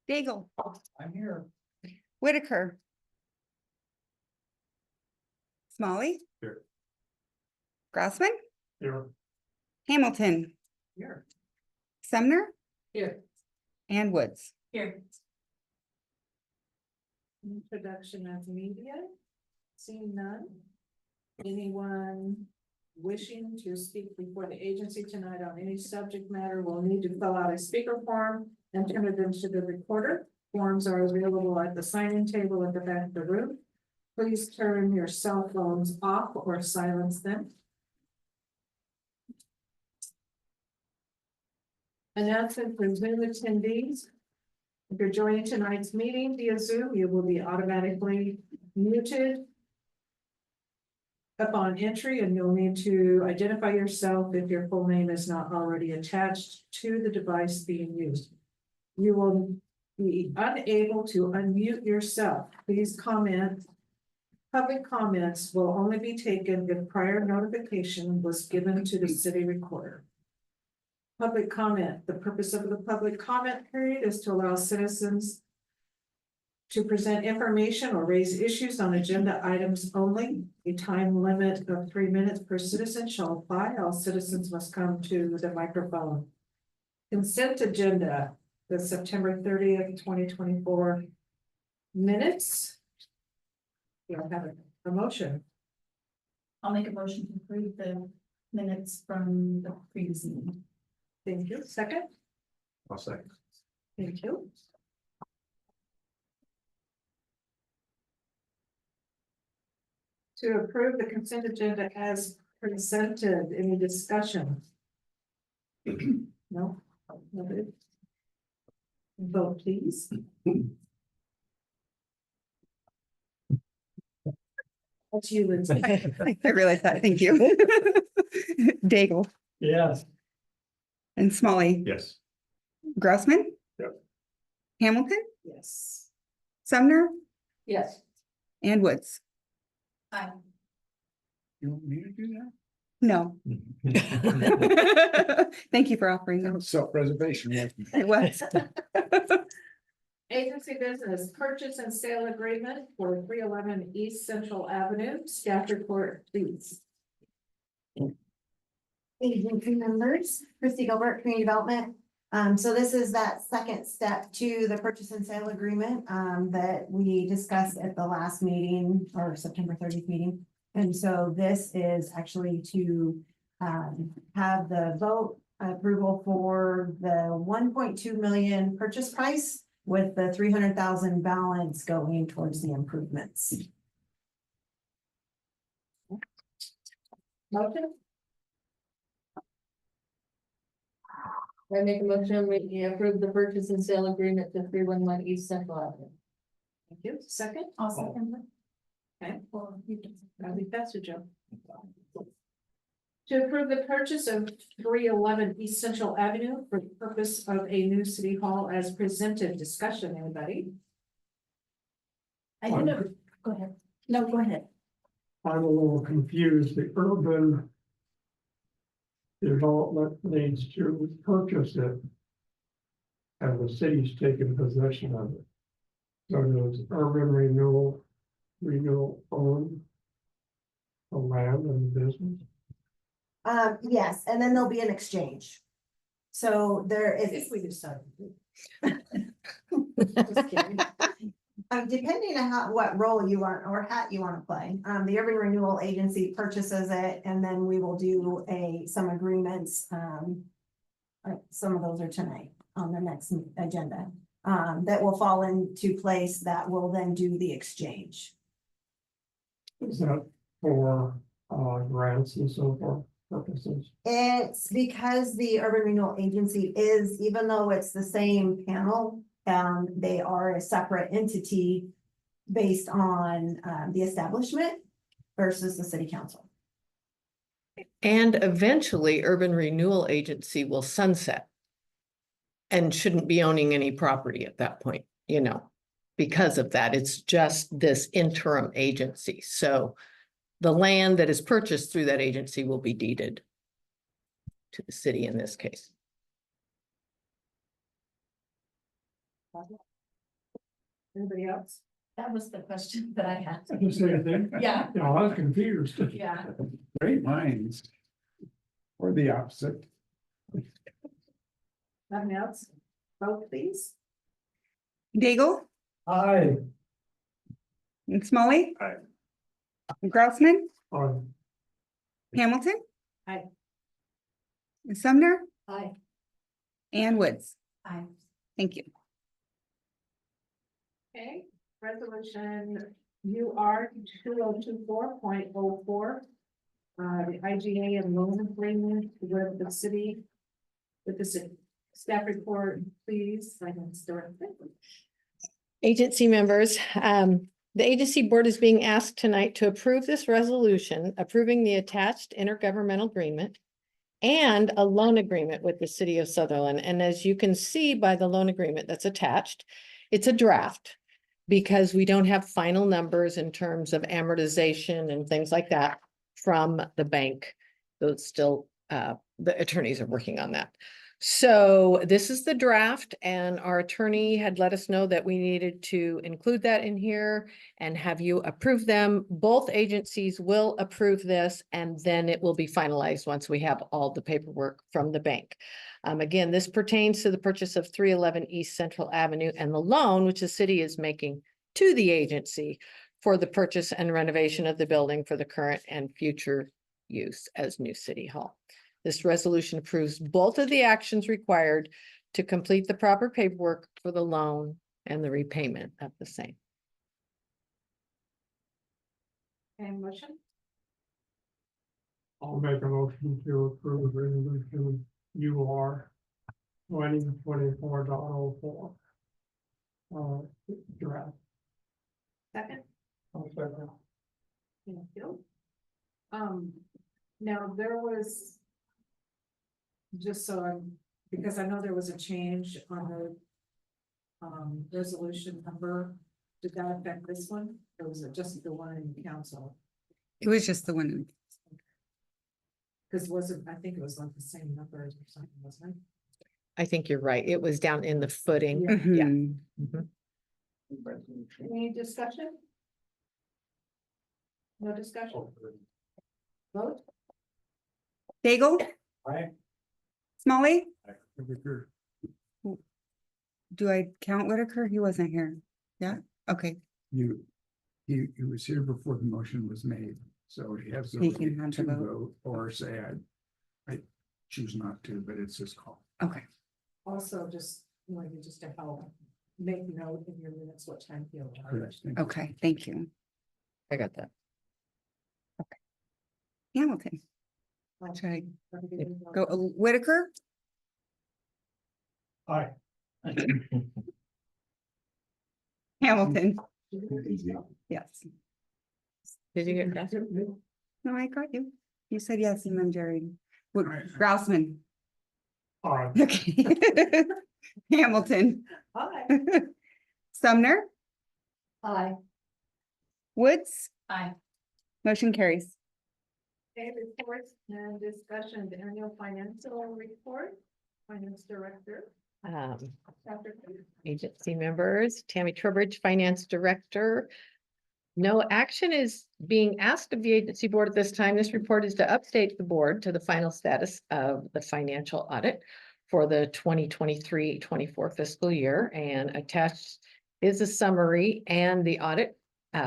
Daigle, I'm here. Whitaker. Smalley. Here. Grossman, Here. Hamilton, Here. Sumner, Here. and Woods. Here. Introduction of media, seeing none. Anyone wishing to speak before the agency tonight on any subject matter will need to fill out a speaker form and turn it into the recorder. Forms are available at the sign-in table at the back of the room. Please turn your cell phones off or silence them. Announcement for Zoom attendees. If you're joining tonight's meeting via Zoom, you will be automatically muted upon entry, and you'll need to identify yourself if your full name is not already attached to the device being used. You will be unable to unmute yourself. Please comment. Public comments will only be taken if prior notification was given to the city recorder. Public comment. The purpose of the public comment period is to allow citizens to present information or raise issues on agenda items only. A time limit of 3 minutes per citizen shall apply. All citizens must come to the microphone. Consent agenda, the September 30th, 2024 minutes. You don't have a motion. I'll make a motion to approve the minutes from the previous meeting. Thank you. Second. I'll second. Thank you. To approve the consent agenda as presented, any discussion? No? Nobody? Vote please. That's you, Lindsay. I realize that. Thank you. Daigle Yes. and Smalley, Yes. Grossman. Yep. Hamilton, Yes. Sumner, Yes. and Woods. Aye. You want me to do No. that? Thank you for offering them. Self-preservation. It was. Agency business purchase and sale agreement for 311 East Central Avenue. Staff report, please. Agency members, Christy Gilbert, Community Development. So this is that second step to the purchase and sale agreement that we discussed at the last meeting or September 30th meeting. And so this is actually to have the vote approval for the 1.2 million purchase price with the 300,000 balance going towards the improvements. Motion? I make a motion, we approve the purchase and sale agreement to 311 East Central Avenue. Thank you. Second? I'll second that. Okay. Well, you can- That'll be faster, Joe. To approve the purchase of 311 East Central Avenue for the purpose of a new city hall as presented. Discussion, anybody? I don't know. Go ahead. No, go ahead. I'm a little confused. The urban development needs to purchase it, and the city's taken possession of it. So does urban renewal own the land and the business? Yes, and then there'll be an exchange. So there If is, we decide. just kidding. Depending on what role you want or hat you want to play, the Urban Renewal Agency purchases it, and then we will do some agreements. Some of those are tonight on the next agenda, that will fall into place that will then do the exchange. Is that for grants and so forth purposes? It's because the Urban Renewal Agency is, even though it's the same panel, they are a separate entity based on the establishment versus the city council. And eventually Urban Renewal Agency will sunset and shouldn't be owning any property at that point, you know, because of that. It's just this interim agency. So the land that is purchased through that agency will be deeded to the city in this case. Anybody else? That was the question that I had. The same thing. Yeah, Yeah, I was confused. yeah. Great minds. Or the opposite. Nothing else? Vote please. Daigle, Aye. Smalley. Aye. Grousman, Aye. Hamilton. Aye. Sumner Aye. and Woods. Aye. Thank you. Okay, resolution UR 2024.04. The IGA and loan agreement with the city. With the city. Staff report, please, Finance Director. Agency members, the agency board is being asked tonight to approve this resolution, approving the attached intergovernmental agreement and a loan agreement with the city of Sutherland. And as you can see by the loan agreement that's attached, it's a draft because we don't have final numbers in terms of amortization and things like that from the bank. Those still, the attorneys are working on that. So this is the draft, and our attorney had let us know that we needed to include that in here and have you approve them. Both agencies will approve this, and then it will be finalized once we have all the paperwork from the bank. Again, this pertains to the purchase of 311 East Central Avenue and the loan, which the city is making to the agency for the purchase and renovation of the building for the current and future use as new city hall. This resolution approves both of the actions required to complete the proper paperwork for the loan and the repayment of the same. And motion, I'll make a motion to approve resolution UR 2024.04. Draft. second, I'll second. thank you. Now there was. Just so I'm, because I know there was a change on the. Resolution number, did that affect this one, or was it just the one in the council? It was just the one. Cause wasn't, I think it was like the same numbers or something, wasn't it? I think you're right. It was down in the footing. Yeah. Mhm. Mhm. Any discussion? No discussion? Vote? Daigle, Aye. Smalley. Whitaker. Do I count Whitaker? He wasn't here. Yeah, okay. He was here before the motion was made, so he has the He can right have the to vote. vote or say I choose not to, but it's his call. Okay. Also, just, maybe just to help, make note in your minutes what time you are. Correct. Thank you. Okay, thank you. I got that. Hamilton. Should I go Whitaker? Aye. Hamilton, Easy. yes. Did you get that? No, I got you. You said yes, and then Jerry. Right. Grousman. Aye. Okay. Hamilton. Hi. Sumner, Aye. Woods, Aye. motion carries. Okay, reports and discussion, the annual financial report, finance director. Dr. Agency members, Tammy Trowbridge, Finance Director. No action is being asked of the agency board at this time. This report is to update the board to the final status of the financial audit for the 2023-24 fiscal year, and attached is a summary and the audit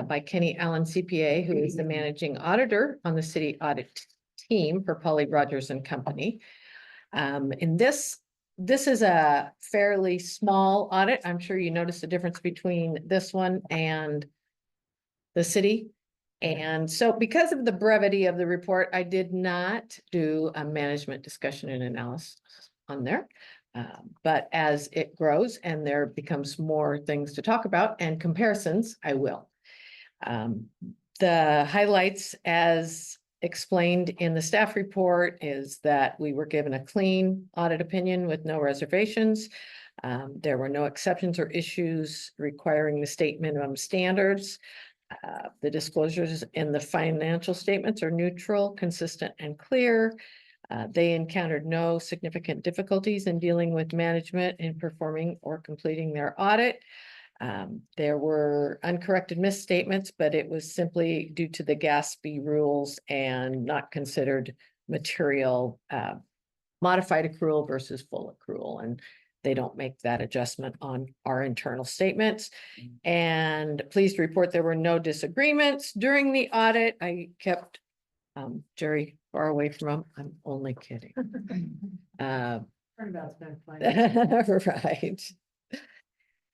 by Kenny Allen CPA, who is the managing auditor on the city audit team for Polly Rogers and Company. In this is a fairly small audit. I'm sure you noticed the difference between this one and the city. And so because of the brevity of the report, I did not do a management discussion and analysis on there. But as it grows and there becomes more things to talk about and comparisons, I will. The highlights, as explained in the staff report, is that we were given a clean audit opinion with no reservations. There were no exceptions or issues requiring the state minimum standards. The disclosures in the financial statements are neutral, consistent, and clear. They encountered no significant difficulties in dealing with management in performing or completing their audit. There were uncorrected misstatements, but it was simply due to the GASB rules and not considered material, modified accrual versus full accrual, and they don't make that adjustment on our internal statements. And pleased to report there were no disagreements during the audit. I kept Jerry far away from him. I'm only kidding. Turnabout's been fine. Right.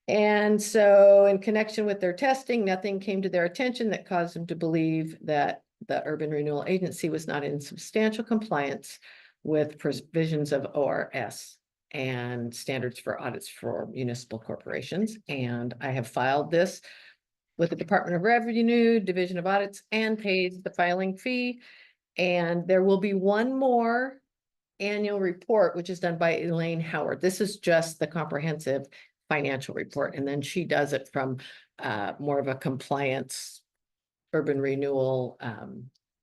And so in connection with their testing, nothing came to their attention that caused them to believe that the Urban Renewal Agency was not in substantial compliance with provisions of ORS and standards for audits for municipal corporations. And I have filed this with the Department of Revenue, Division of Audits, and paid the filing fee. And there will be one more annual report, which is done by Elaine Howard. This is just the comprehensive financial report, and then she does it from more of a compliance, urban renewal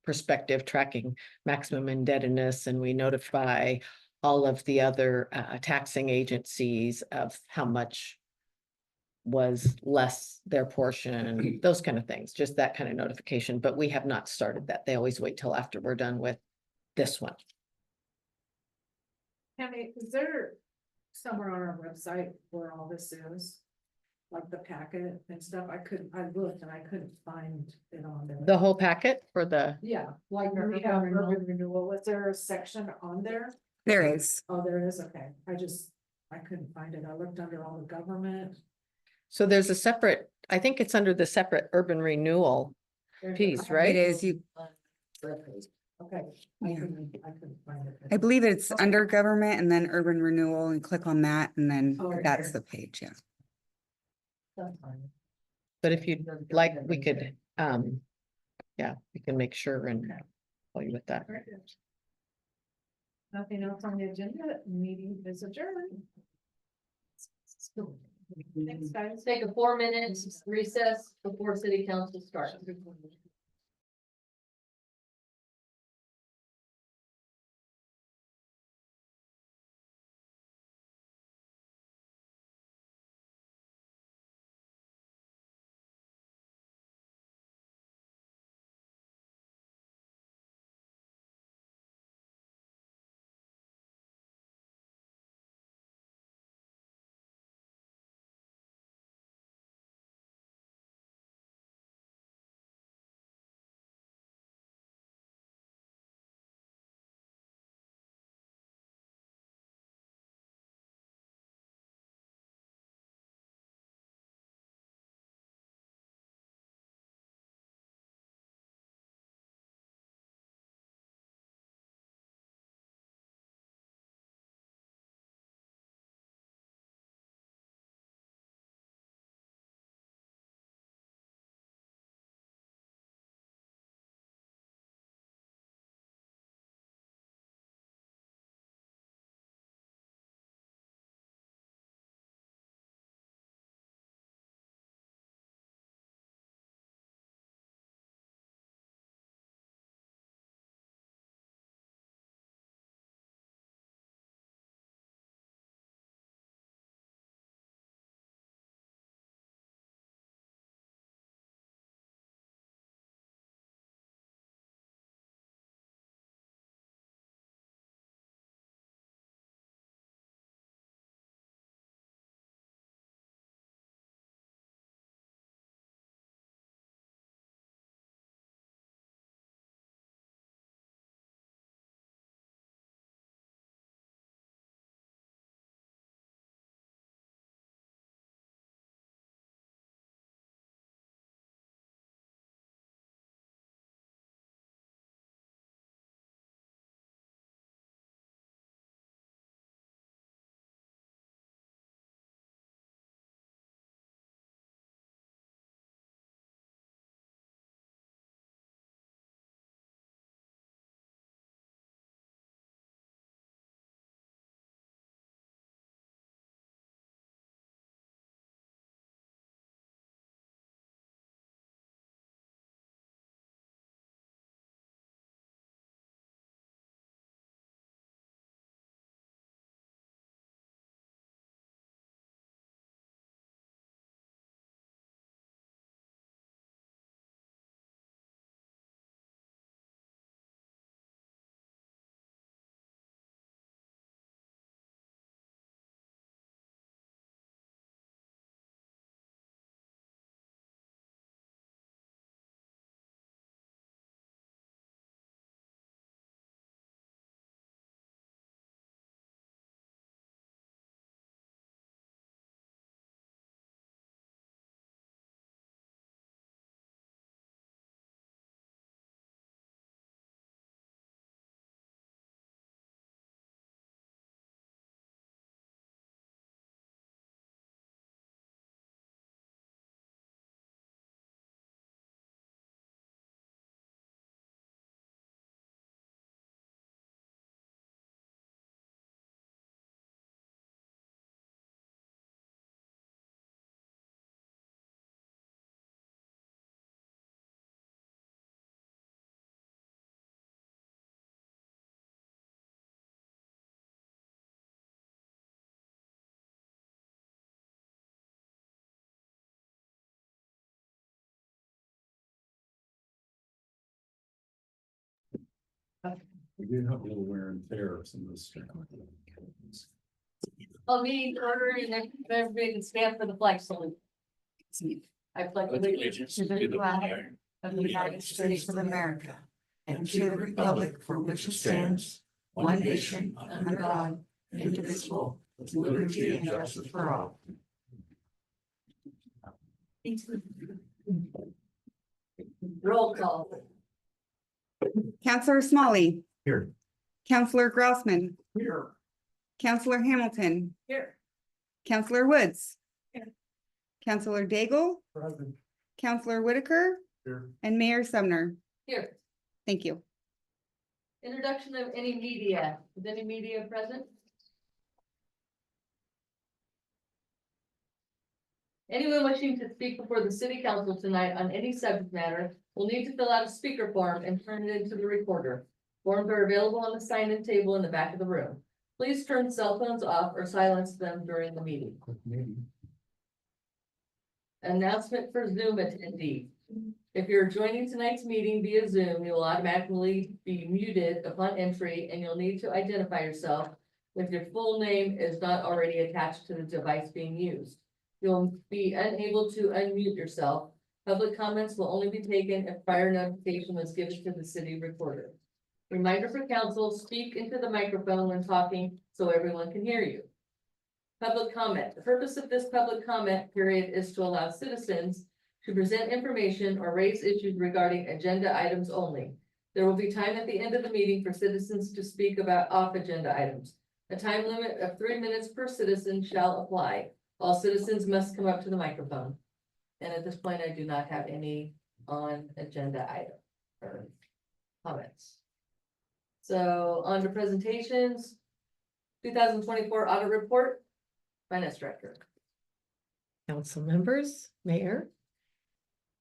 perspective, tracking maximum indebtedness, and we notify all of the other taxing agencies of how much was less their portion, those kind of things, just that kind of notification. But we have not started that. They always wait till after we're done with this one. Tammy, is there somewhere on our website where all this is? Like the packet and stuff? I looked and I couldn't find it on there. The whole packet for the, Yeah, like when we have urban renewal, was there a section on there? There is. Oh, there is, okay. I couldn't find it. I looked under all the government. so there's a separate, I think it's under the separate urban renewal piece, right? It is, you, Okay. Yeah. I couldn't find it. I believe it's under government and then urban renewal and click on that and then Oh, right that's there. the page, yeah. That's fine. But if you'd like, we could, yeah, we can make sure and tell you with that. Very good. Nothing else on the agenda, meeting is adjourned. Thanks, guys. Take a 4-minute recess before city council starts. We did have a little wear and tear of some of this stuff. I'll meet order and then everybody can stand for the flag salute. I pledge allegiance To the flag of the United States of America and to the republic for which it stands, one nation, under God, indivisible, with liberty and justice for all. Roll call. Counselor Smalley. Here. Counselor Grossman. Here. Counselor Hamilton. Here. Counselor Woods. Here. Counselor Daigle. Present. Counselor Whitaker. Here. And Mayor Sumner. Here. Thank you. Introduction of any media. Is any media present? Anyone wishing to speak before the city council tonight on any subject matter will need to fill out a speaker form and turn it into the recorder. Forms are available on the sign-in table in the back of the room. Please turn cell phones off or silence them during the meeting. Announcement for Zoom attendees. If you're joining tonight's meeting via Zoom, you will automatically be muted upon entry and you'll need to identify yourself if your full name is not already attached to the device being used. You'll be unable to unmute yourself. Public comments will only be taken if prior notification was given to the city recorder. Reminder for council, speak into the microphone when talking so everyone can hear you. Public comment. The purpose of this public comment period is to allow citizens to present information or raise issues regarding agenda items only. There will be time at the end of the meeting for citizens to speak about off-agenda items. A time limit of 3 minutes per citizen shall apply. All citizens must come up to the microphone. And at this point, I do not have any on agenda item or comments. So on to presentations. 2024 audit report, finance director. Council members, Mayor.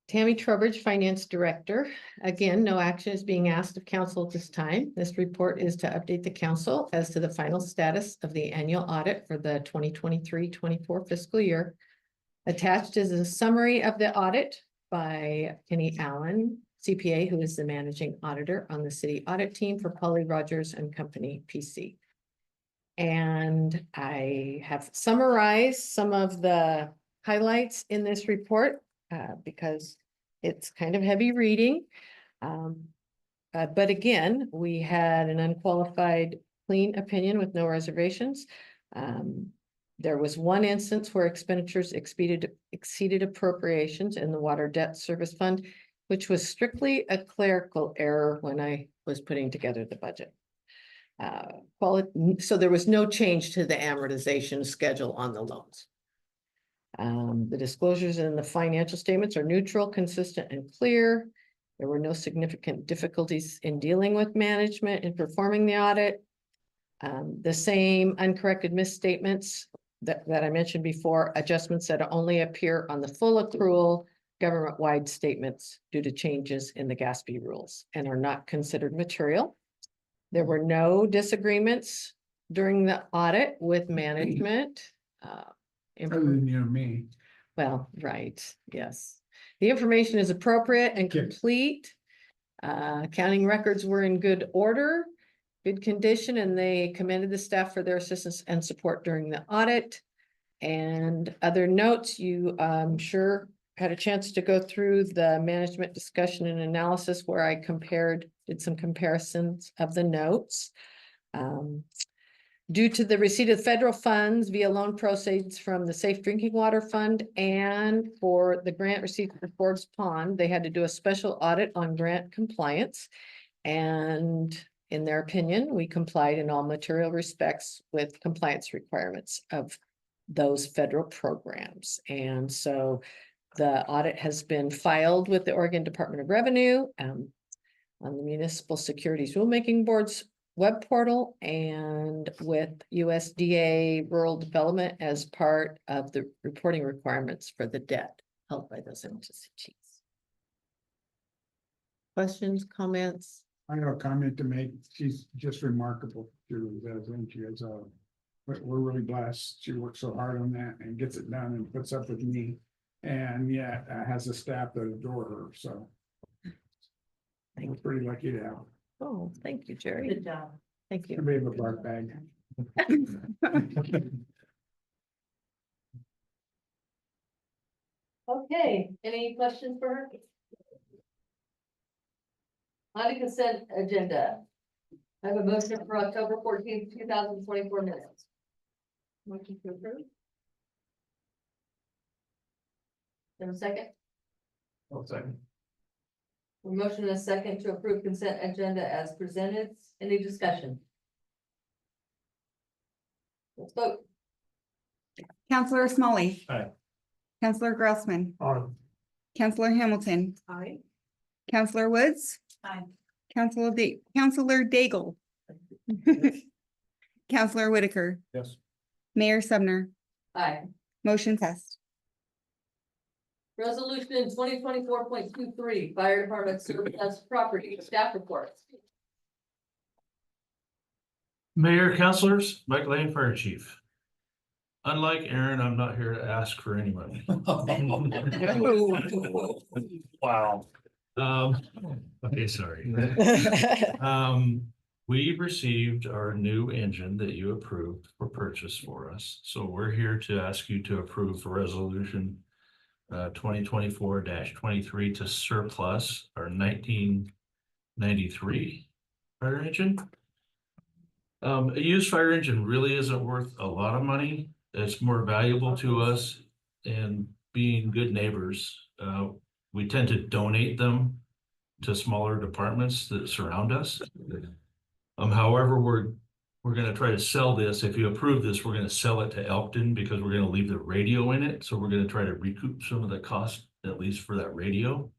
Tammy Trowbridge, Finance Director. Again, no action is being asked of council at this time. This report is to update the council as to the final status of the annual audit for the 2023-24 fiscal year. Attached is a summary of the audit by Kenny Allen, CPA, who is the managing auditor on the city audit team for Polly Rogers and Company, PC. And I have summarized some of the highlights in this report because it's kind of heavy reading. But again, we had an unqualified clean opinion with no reservations. There was one instance where expenditures exceeded appropriations in the Water Debt Service Fund, which was strictly a clerical error when I was putting together the budget. So there was no change to the amortization schedule on the loans. The disclosures in the financial statements are neutral, consistent, and clear. There were no significant difficulties in dealing with management and performing the audit. The same uncorrected misstatements that I mentioned before, adjustments that only appear on the full accrual government-wide statements due to changes in the GASB rules and are not considered material. There were no disagreements during the audit with management. Other than you and me. Well, right, yes. The information is appropriate and Okay. complete. Accounting records were in good order, good condition, and they commended the staff for their assistance and support during the audit. And other notes, you sure had a chance to go through the management discussion and analysis where I did some comparisons of the notes. Due to the receipt of federal funds via loan proceeds from the Safe Drinking Water Fund and for the grant received for Forbes Pond, they had to do a special audit on grant compliance. And in their opinion, we complied in all material respects with compliance requirements of those federal programs. And so the audit has been filed with the Oregon Department of Revenue on the Municipal Securities Rulemaking Board's web portal and with USDA Rural Development as part of the reporting requirements for the debt held by those entities. Questions, comments? I have a comment to make. She's just remarkable. She is, we're really blessed. She works so hard on that and gets it done and puts up with me. And has a staff that adore her, so. We're pretty lucky to have her. Oh, thank you, Jerry. Good job. Thank you. Could be a bark bag. Okay, any questions for her? On the consent agenda. I have a motion for October 14th, 2024 minutes. Motion to approve. Have a second? I'll second. A motion and a second to approve consent agenda as presented. Any discussion? Let's vote. Counselor Smalley. Aye. Counselor Grossman. On. Counselor Hamilton. Aye. Counselor Woods. Aye. Counselor Daigle. Counselor Whitaker. Yes. Mayor Sumner. Aye. Motion passed. Resolution 2024.23, Fire Department surplus property, staff reports. Mayor, councilors, Mike Lane, Fire Chief. Unlike Aaron, I'm not here to ask for any money. Wow. Okay, sorry. We received our new engine that you approved for purchase for us. So we're here to ask you to approve for resolution 2024-23 to surplus our 1993 fire engine. A used fire engine really isn't worth a lot of money. It's more valuable to us, and being good neighbors, we tend to donate them to smaller departments that surround us. However, we're gonna try to sell this. If you approve this, we're gonna sell it to Elkton because we're gonna leave the radio in it. So we're gonna try to recoup some of the cost, at least for that radio.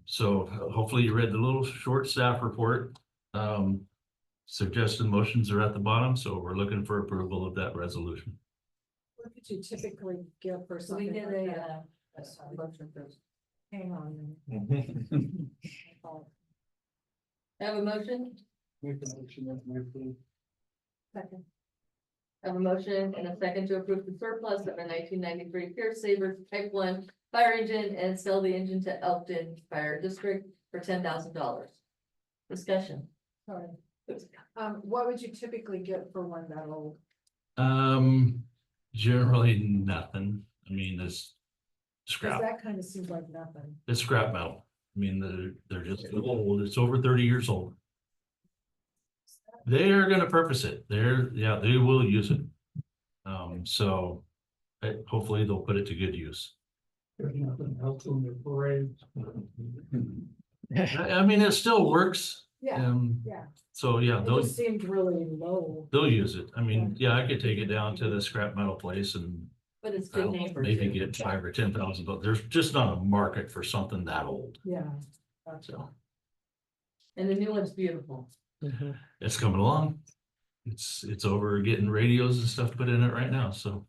So hopefully you read the little short staff report. Suggested motions are at the bottom, so we're looking for approval of that resolution. What could you typically give for So we something did like that? a motion first. Hang on. Have a motion? Second. Have a motion and a second to approve the surplus of a 1993 Pierce Saber Type 1 fire engine and sell the engine to Elkton Fire District for $10,000. Discussion. Sorry. What would you typically get for one that old? Generally nothing. I mean, it's 'Cause scrap. that kind of seems like nothing. It's scrap metal. I mean, they're just old. It's over 30 years old. They are gonna purpose it. They will use it. So hopefully they'll put it to good use. There's nothing else in the parade. I mean, it still works. Yeah, yeah. So yeah, It they'll just seemed really low. use it. I mean, yeah, I could take it down to the scrap metal place and But it's good neighbors. maybe get 5,000 or 10,000, but there's just not a market for something that old. Yeah. So And the new one's beautiful. it's coming along. It's over getting radios and stuff put in it right now, so.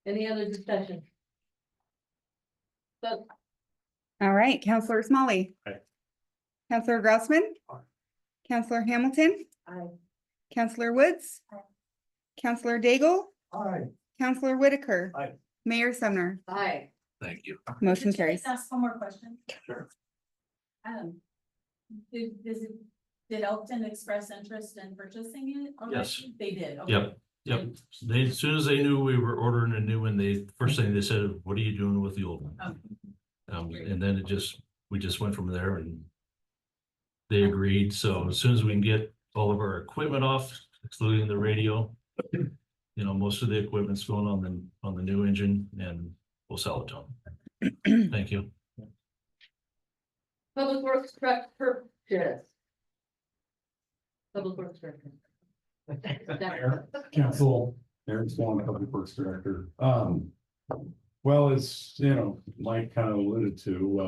Any other discussion? But All right, Counselor Smalley. Aye. Counselor Grossman. Aye. Counselor Hamilton. I, Counselor Woods. Counselor Daigle. Aye. Counselor Whitaker. Aye. Mayor Sumner. aye. Thank you. Motion Could you carries. just ask one more question? Sure. Did Elkton express interest in purchasing it? already? Yes. They did. Okay. Yep. They, as soon as they knew we were ordering a new one, first thing they said, what are you doing with the old one? And then we just went from there and they agreed. So as soon as we can get all of our equipment off, excluding the radio, most of the equipment's going on the new engine, and we'll sell it to them. Thank you. Public Works truck purchase. Public Works director. Council, Aaron Swan, Public Works Director. Well, as Mike kind of alluded to,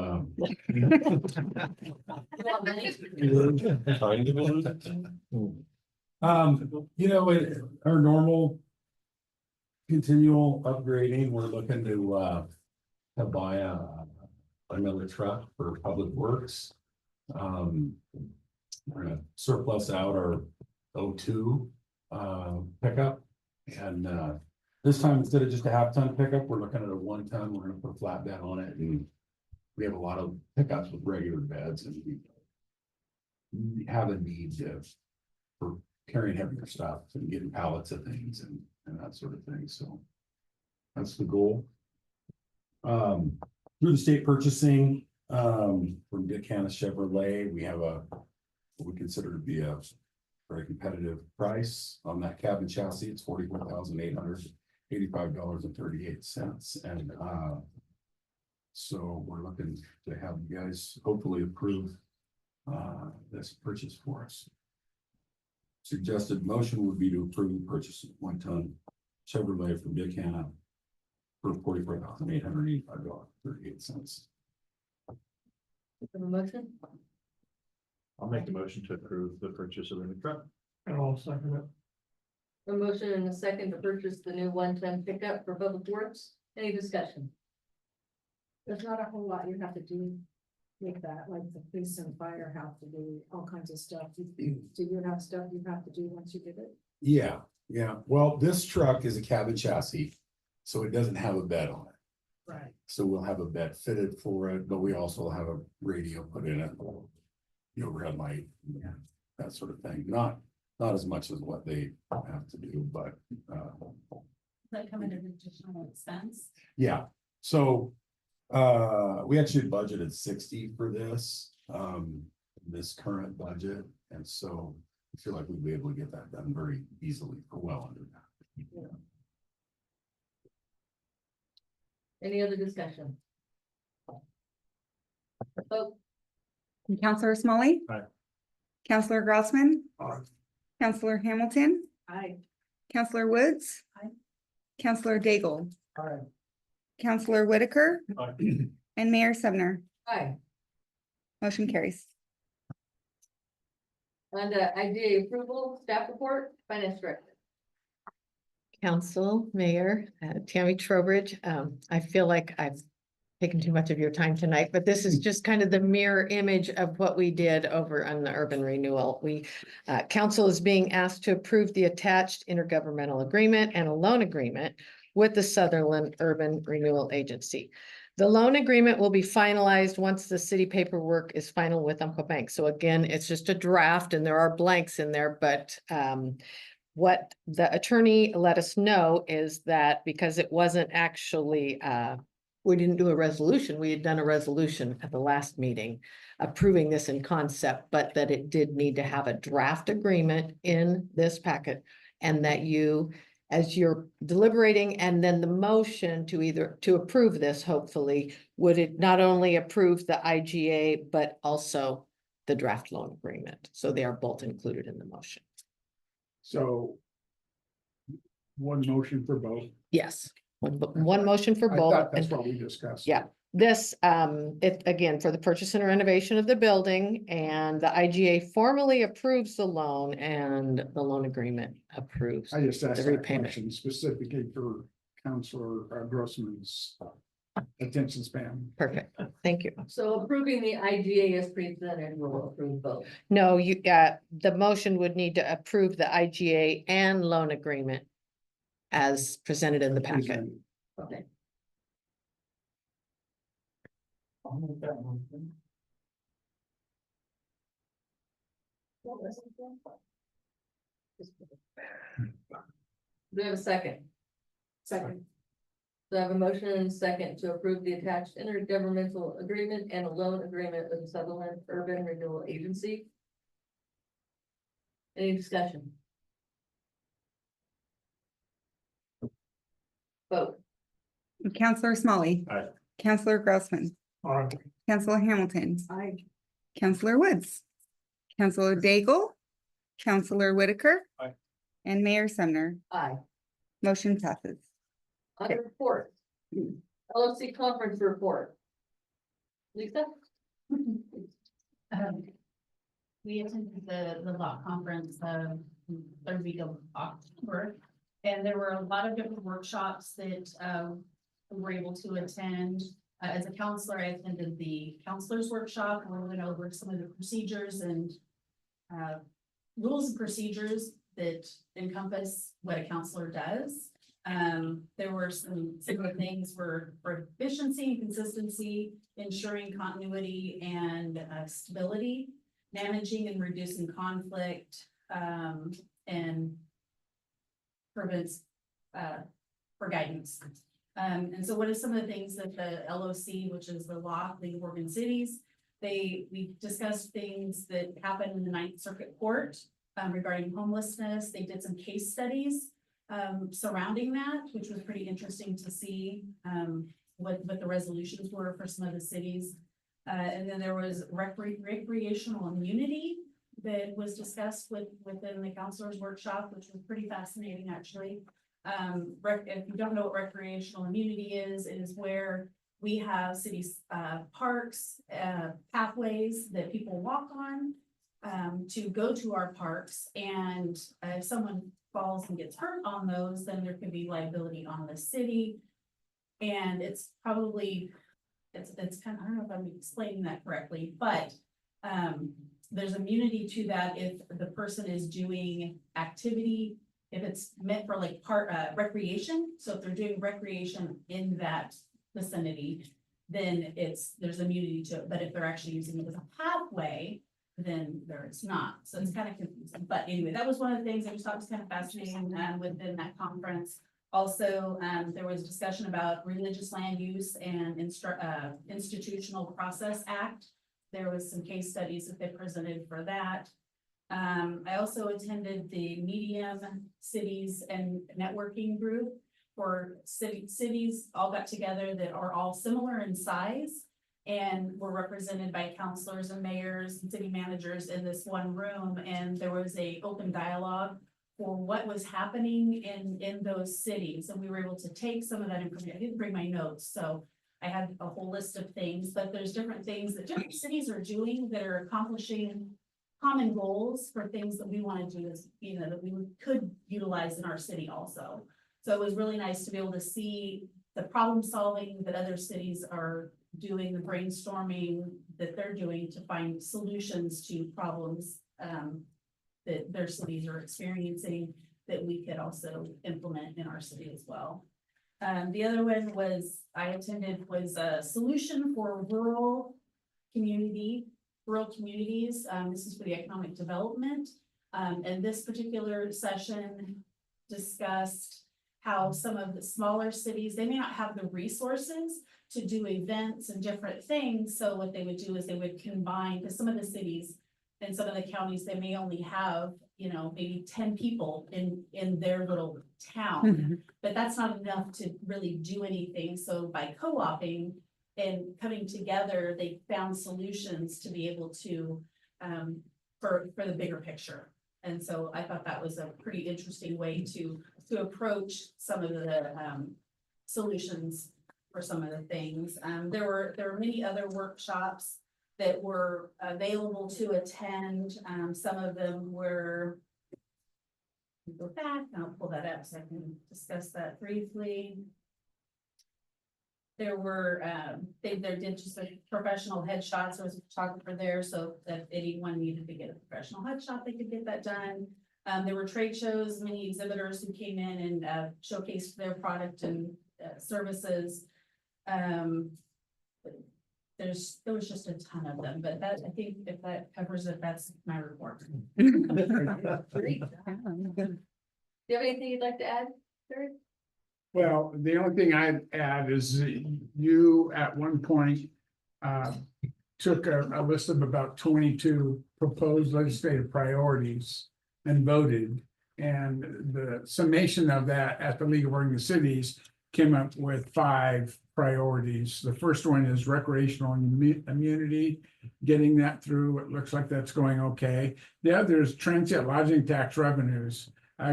our normal continual upgrading, we're looking to buy another truck for Public Works. We're gonna surplus out our 02 pickup, and this time, instead of just a half-ton pickup, we're looking at a 1 ton. We're gonna put a flatbed on it and we have a lot of pickups with regular beds and we have a need for carrying heavier stuff and getting pallets of things and that sort of thing, so. That's the goal. Through the state purchasing, from Dick Hanna Chevrolet, we have what we consider to be a very competitive price on that cabin chassis. It's $44,885.38. And so we're looking to have you guys hopefully approve this purchase for us. Suggested motion would be to approve the purchase of 1-ton Chevrolet from Dick Hanna for $44,885.38. Motion, I'll make the motion to approve the purchase of the new truck. And I'll second it. a motion and a second to purchase the new 1-ton pickup for Public Works. Any discussion? There's not a whole lot you have to do with that, like the police and fire have to do all kinds of stuff. Do you have stuff you have to do once you get it? Yeah. Well, this truck is a cabin chassis, so it doesn't have a bed on it. Right. So we'll have a bed fitted for it, but we also have a radio put in it. Red light, that sort of thing. Not as much as what they have to do, but Does that come at an additional expense? yeah. So we actually budgeted 60 for this current budget, and so I feel like we'd be able to get that done very easily for well under that. Any other discussion? Vote. Counselor Smalley. Aye. Counselor Grossman. Aye. Counselor Hamilton. Aye. Counselor Woods. Aye. Counselor Daigle. Aye. Counselor Whitaker. Aye. And Mayor Sumner. Aye. Motion carries. And IDA approval, staff report, finance director. Council, Mayor, Tammy Trowbridge, I feel like I've taken too much of your time tonight, but this is just kind of the mirror image of what we did over on the urban renewal. Council is being asked to approve the attached intergovernmental agreement and a loan agreement with the Sutherland Urban Renewal Agency. The loan agreement will be finalized once the city paperwork is final with Umpqua Bank. So again, it's just a draft and there are blanks in there, but what the attorney let us know is that because it wasn't actually, we didn't do a resolution, we had done a resolution at the last meeting approving this in concept, but that it did need to have a draft agreement in this packet. And that you, as you're deliberating, and then the motion to approve this, hopefully, would it not only approve the IGA, but also the draft loan agreement. So they are both included in the motion. So. One motion for both. Yes, one motion for I both. thought that's and what we discussed. Yeah. This, it again, for the purchase and renovation of the building, and the IGA formally approves the loan and the loan agreement approves. I just asked The that repayment. question specifically for Counselor Grossman's attention span. Perfect, thank you. So approving the IGA as presented, will approve both. No, the motion would need to approve the IGA and loan agreement as presented in the packet. Okay. I'll make that motion. Do we have a second? Second. So I have a motion and a second to approve the attached intergovernmental agreement and a loan agreement with the Sutherland Urban Renewal Agency. Any discussion? Vote. Counselor Smalley. Aye. Counselor Grossman. Aye. Counselor Hamilton. Aye. Counselor Woods. Counselor Daigle. Counselor Whitaker. Aye. And Mayor Sumner. Aye. Motion passes. Other report. LFC conference report. Lisa? We attended the law conference, third week of October. And there were a lot of different workshops that, we were able to attend. As a counselor, I attended the counselors workshop, and we went over some of the procedures and, rules and procedures that encompass what a counselor does. There were some similar things for efficiency and consistency, ensuring continuity and stability, managing and reducing conflict, and prevents for guidance. And so what are some of the things that the LOC, which is the League of Oregon Cities, we discussed things that happened in the Ninth Circuit Court regarding homelessness. They did some case studies surrounding that, which was pretty interesting to see what the resolutions were for some of the cities. And then there was recreational immunity that was discussed within the counselor's workshop, which was pretty fascinating, actually. If you don't know what recreational immunity is, it is where we have cities, parks, pathways that people walk on to go to our parks. And if someone falls and gets hurt on those, then there could be liability on the city. And it's probably, it's kind of, I don't know if I'm explaining that correctly, but there's immunity to that if the person is doing activity, if it's meant for like recreation. So if they're doing recreation in that vicinity, then there's immunity to it. But if they're actually using it as a pathway, then it's not. So it's kind of confusing. But anyway, that was one of the things I just thought was kind of fascinating within that conference. Also, there was discussion about religious land use and institutional process act. There was some case studies that they presented for that. I also attended the Medium Cities and Networking Group for cities all got together that are all similar in size and were represented by councilors and mayors and city managers in this one room. And there was an open dialogue for what was happening in those cities. And we were able to take some of that information. I didn't bring my notes, so I had a whole list of things, but there's different things that different cities are doing that are accomplishing common goals for things that we want to do, as you know, that we could utilize in our city also. So it was really nice to be able to see the problem solving that other cities are doing, the brainstorming that they're doing to find solutions to problems that their cities are experiencing that we could also implement in our city as well. The other one I attended was a solution for rural communities. This is for the economic development. And this particular session discussed how some of the smaller cities, they may not have the resources to do events and different things. So what they would do is they would combine, because some of the cities and some of the counties, they may only have, you know, maybe 10 people in their little town, but that's not enough to really do anything. So by co-oping and coming together, they found solutions to be able to, for the bigger picture. And so I thought that was a pretty interesting way to approach some of the solutions for some of the things. There were many other workshops that were available to attend. Some of them were, go back, and I'll pull that up so I can discuss that briefly. There were, they did just a professional headshots. There was a photographer there, so if anyone needed to get a professional headshot, they could get that done. There were trade shows, many exhibitors who came in and showcased their product and services. There was just a ton of them, but that, I think if that covers it, that's my report. Great. Do you have anything you'd like to add, Terry? Well, the only thing I'd add is you at one point took a list of about 22 proposed legislative priorities and voted. And the summation of that at the League of Oregon Cities came up with 5 priorities. The first one is recreational immunity, getting that through. It looks like that's going okay. The other is transient lodging tax revenues,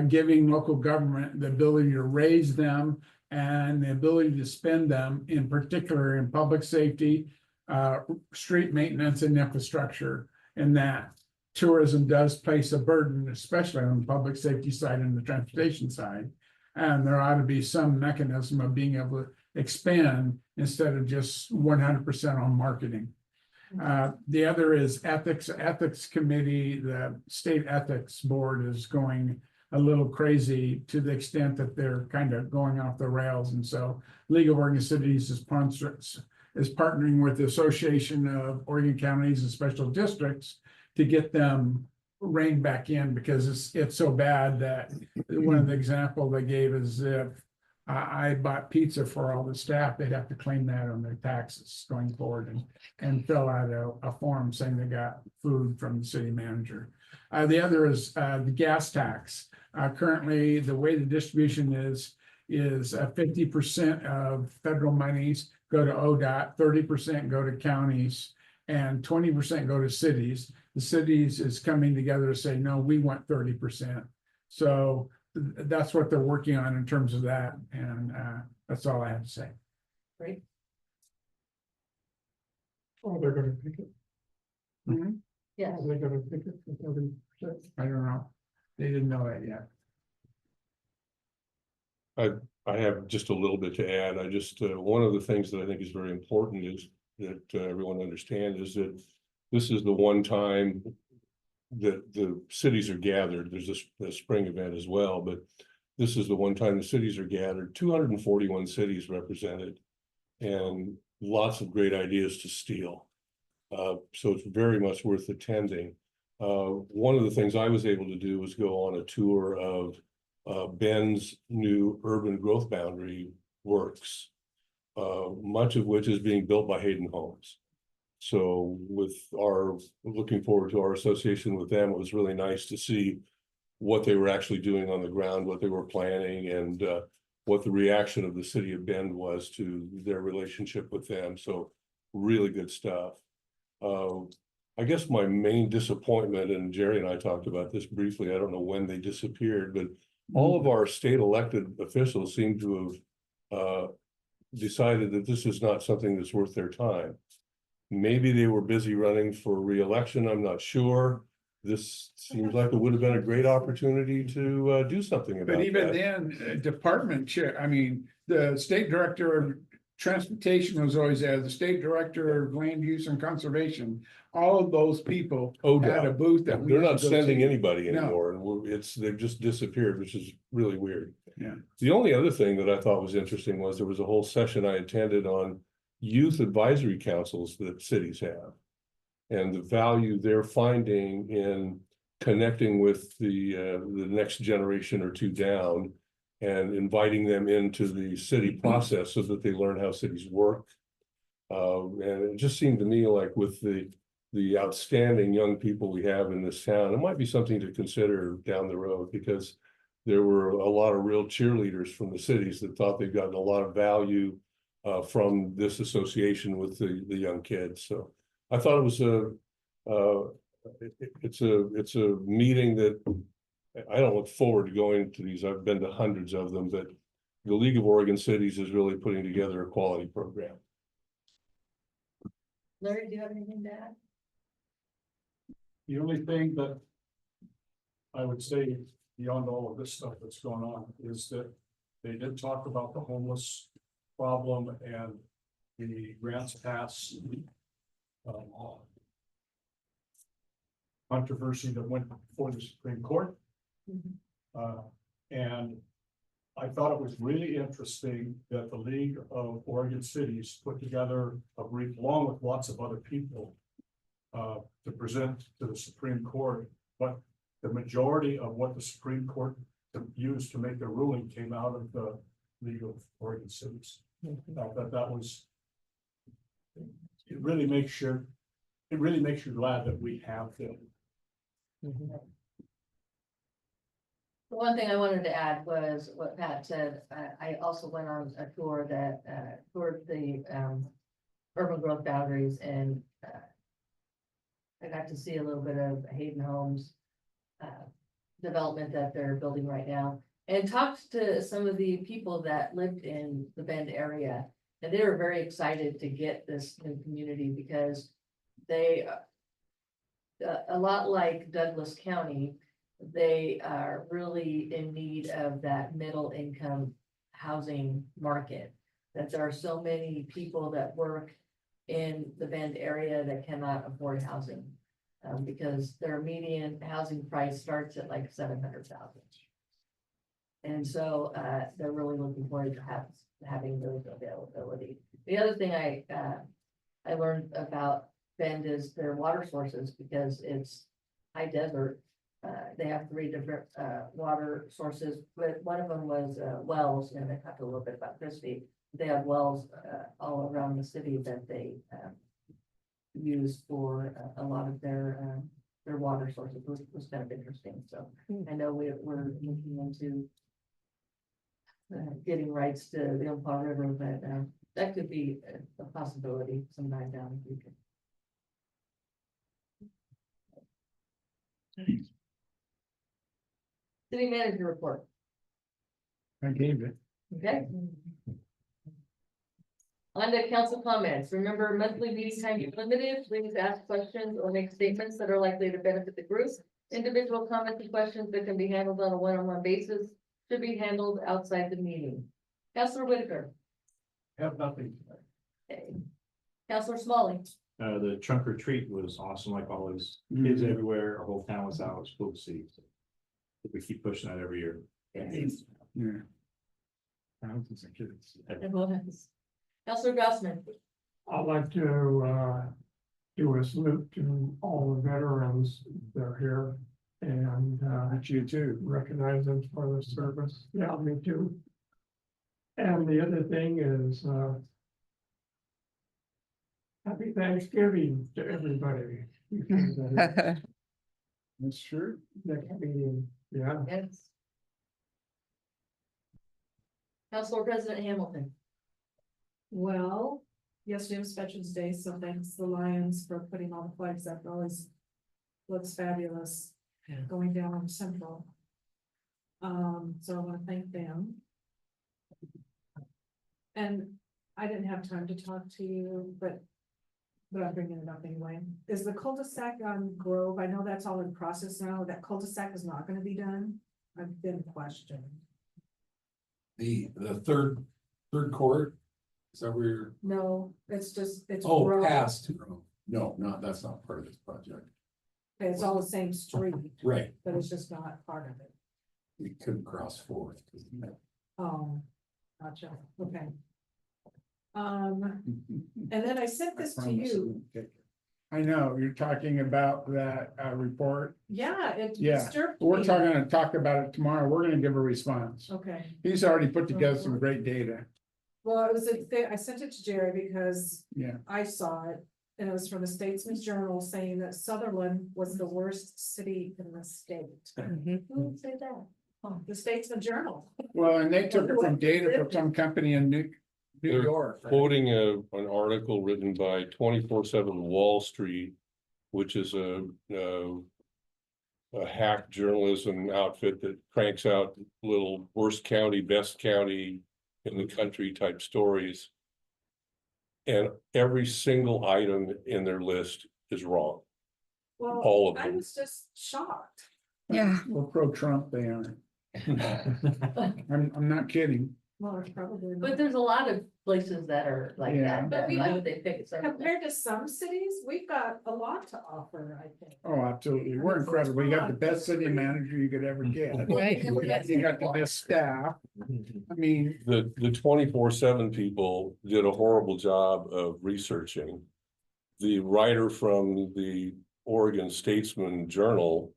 giving local government the ability to raise them and the ability to spend them, in particular in public safety, street maintenance and infrastructure. And that tourism does place a burden, especially on the public safety side and the transportation side. And there ought to be some mechanism of being able to expand instead of just 100% on marketing. The other is ethics committee. The state ethics board is going a little crazy to the extent that they're kind of going off the rails. And so League of Oregon Cities is partnering with the Association of Oregon Counties and Special Districts to get them reined back in, because it's so bad that one of the examples they gave is if I bought pizza for all the staff, they'd have to claim that on their taxes going forward and fill out a form saying they got food from the city manager. The other is the gas tax. Currently, the way the distribution is 50% of federal monies go to ODOT, 30% go to counties, and 20% go to cities. The cities is coming together to say, no, we want 30%. So that's what they're working on in terms of that. And that's all I have to say. Great. Oh, they're gonna pick it. Yes. Are they gonna pick it for 30%? I don't know. They didn't know that yet. I have just a little bit to add. I just, one of the things that I think is very important is that everyone understand is that this is the one time that the cities are gathered. There's a spring event as well, but this is the one time the cities are gathered, 241 cities represented, and lots of great ideas to steal. So it's very much worth attending. One of the things I was able to do was go on a tour of Ben's new urban growth boundary works, much of which is being built by Hayden Homes. So looking forward to our association with them, it was really nice to see what they were actually doing on the ground, what they were planning, and what the reaction of the city of Bend was to their relationship with them. So really good stuff. I guess my main disappointment, and Jerry and I talked about this briefly, I don't know when they disappeared, but all of our state elected officials seem to have decided that this is not something that's worth their time. Maybe they were busy running for re-election, I'm not sure. This seems like it would have been a great opportunity to do something about that. But even then, department chair, I mean, the state director of transportation was always there, the state director of land use and conservation. All of those people had a booth that they're not used to go sending to. anybody No. anymore, and they've just disappeared, which is really weird. Yeah. The only other thing that I thought was interesting was there was a whole session I attended on youth advisory councils that cities have, and the value they're finding in connecting with the next generation or two down, and inviting them into the city process so that they learn how cities work. And it just seemed to me like with the outstanding young people we have in this town, it might be something to consider down the road, because there were a lot of real cheerleaders from the cities that thought they've gotten a lot of value from this association with the young kids. So I thought it was it's a meeting that I don't look forward to going to these. I've been to hundreds of them, but the League of Oregon Cities is really putting together a quality program. Larry, do you have anything to add? The only thing that I would say beyond all of this stuff that's going on is that they did talk about the homeless problem and the grants pass controversy that went before the Supreme Court. And I thought it was really interesting that the League of Oregon Cities put together a brief along with lots of other people to present to the Supreme Court, but the majority of what the Supreme Court used to make their ruling came out of the League of Oregon Cities. That was, it really makes you glad that we have them. The one thing I wanted to add was what Pat said. I also went on a tour that toured the urban growth boundaries, and I got to see a little bit of Hayden Homes development that they're building right now, and talked to some of the people that lived in the Bend area, and they were very excited to get this new community because they, a lot like Douglas County, they are really in need of that middle income housing market. That there are so many people that work in the Bend area that cannot afford housing. Because their median housing price starts at like $700,000. And so, they're really looking forward to having those availability. The other thing I learned about Bend is their water sources, because it's high desert. They have 3 different, water sources, but one of them was, wells, and I talked a little bit about Christie. They have wells, all around the city that they, use for a lot of their water sources, which was kind of interesting, so I know we're looking into getting rights to the Omaha River, but that could be a possibility sometime down the future. City manager report, I gave it. okay? On to council comments. Remember, monthly meeting time is limited. Please ask questions or make statements that are likely to benefit the group. Individual comments and questions that can be handled on a one-on-one basis should be handled outside the meeting. Councilor Whitaker. Have nothing tonight. Okay. Councilor Smalley. The trunk or treat was awesome, like always. Kids everywhere, our whole town was out, it was cool to see. So we keep pushing that every year. Yeah. Thousands of kids. Councilor Gossman. I'd like to do a salute to all the veterans that are here and You too. recognize them for their service. Yeah, me too. And the other thing is happy Thanksgiving to everybody. That's true. Next meeting, yeah. Yes. Councilor President Hamilton. Well, yesterday was Veterans Day, so thanks the Lions for putting all the flags up. It always looks fabulous going down on Central. So I want to thank them. And I didn't have time to talk to you, but I'm bringing it up anyway. Is the cul-de-sac on Grove? I know that's all in process now. That cul-de-sac is not going to be done. I've been questioned. The third court, is that where you're, No, it's oh, Grove. past, no, that's not part of this project. It's all the same street, Right, but it's just not part of it. we couldn't cross 4th. Oh, gotcha, okay. And then I sent this to you. I know, you're talking about that report. Yeah, it Yeah, disturbed We're me. gonna talk about it tomorrow. We're gonna give a response. Okay, He's already put together some great data. well, it was a thing, I sent it to Jerry because Yeah. I saw it. And it was from the Statesman's Journal saying that Sutherland was the worst city in the state. Who would say that? Oh, the Statesman Journal. Well, and they took it from data from some company in New They're York. Quoting an article written by 24/7 Wall Street, which is a hack journalism outfit that cranks out little worst county, best county in the country type stories. And every single item in their list is wrong. Well, All of I them. was just shocked. Yeah. Well, pro-Trump they are. I'm not kidding. Well, it's probably But not. there's a lot of places that are like Yeah. that. But we Why have- would they pick it? Compared to some cities, we've got a lot to offer, I think. Oh, absolutely. We're incredible. You got the best city manager you could ever get. Right. You got the best staff. I mean, The 24/7 people did a horrible job of researching. The writer from the Oregon Statesman Journal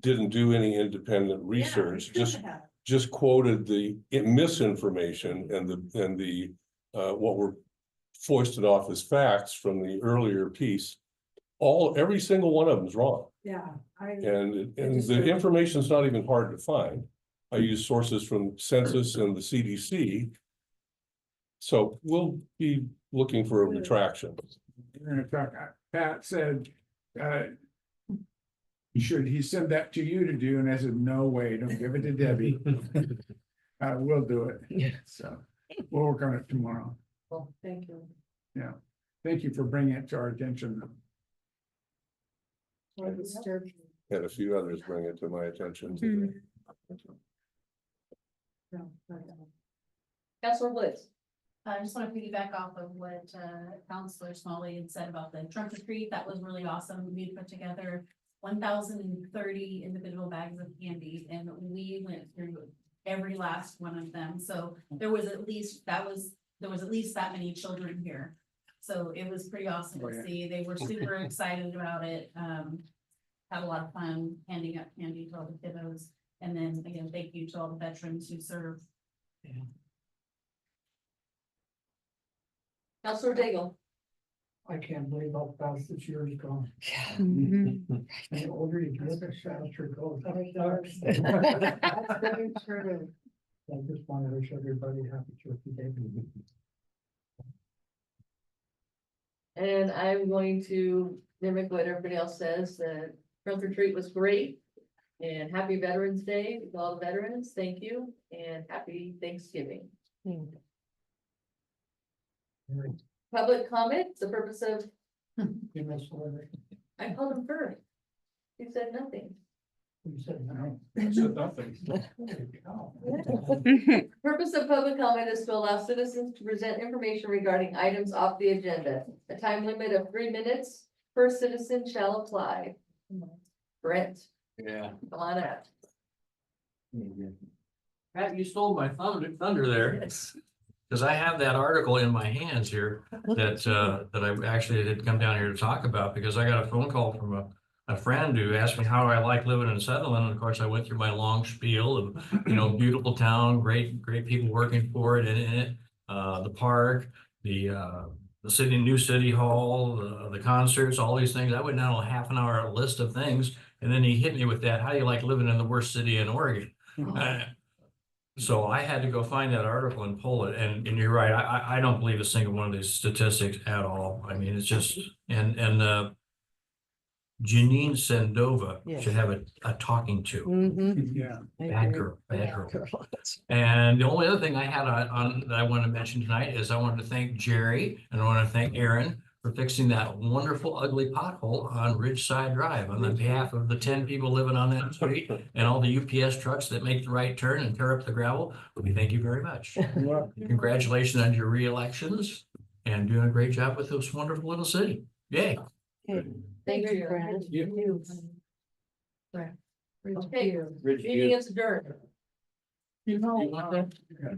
didn't do any independent research, Yeah, just quoted the misinformation and the what were foisted off as facts from the earlier piece. Every single one of them is wrong. Yeah, And the information's not even hard to find. I use sources from Census and the CDC. So we'll be looking for a retraction. we're gonna talk, Pat said, he said that to you to do, and I said, no way, don't give it to Debbie. We'll do it. Yeah. So we'll work on it tomorrow. thank you. Yeah. Thank you for bringing it to our attention. Well, it disturbed me. And a few others bring it to my attention today. No, I don't. Councilor Woods. I just want to piggyback off of what Councilor Smalley had said about the trunk or treat. That was really awesome. We put together 1,030 individual bags of candy, and we went through every last one of them. So there was at least that many children here. So it was pretty awesome Oh, to yeah. see. They were super excited about it. Had a lot of fun handing out candy to all the kiddos. And then again, thank you to all the veterans who serve. Counselor Daigle. I can't believe how fast this year is gone. Mhm. And the older you get, the faster it goes. That's very true. I just want to wish everybody happy Turkey Day. And I'm going to mimic what everybody else says, that trunk or treat was great. And happy Veterans Day to all the veterans, thank you, and happy Thanksgiving. Public comment, the purpose of, You missed one. I called him first. He said nothing. You said no. I said nothing. Purpose of public comment is to allow citizens to present information regarding items off the agenda. A time limit of 3 minutes per citizen shall apply. Brent, Yeah. come on up. Pat, you stole my thunder there. Cause I have that article in my hands here that I actually had come down here to talk about, because I got a phone call from a friend who asked me how I like living in Sutherland. And of course, I went through my long spiel of, beautiful town, great people working for it and in it. The park, the new city hall, the concerts, all these things. I went down a half an hour list of things. And then he hit me with that, how do you like living in the worst city in Oregon? So I had to go find that article and pull it, and you're right, I don't believe a single one of these statistics at all. I mean, it's just, and Janine Sendova Yes. should have a talking to. Mhm. Yeah. Bad girl. And the only other thing I had on that I want to mention tonight is I wanted to thank Jerry and I want to thank Aaron for fixing that wonderful ugly pothole on Ridgeside Drive on the behalf of the 10 people living on that street and all the UPS trucks that make the right turn and tear up the gravel. We thank you very much. Congratulations on your re-elections and doing a great job with this wonderful little city. Yay. Thank you. Okay, meeting is adjourned. You want that?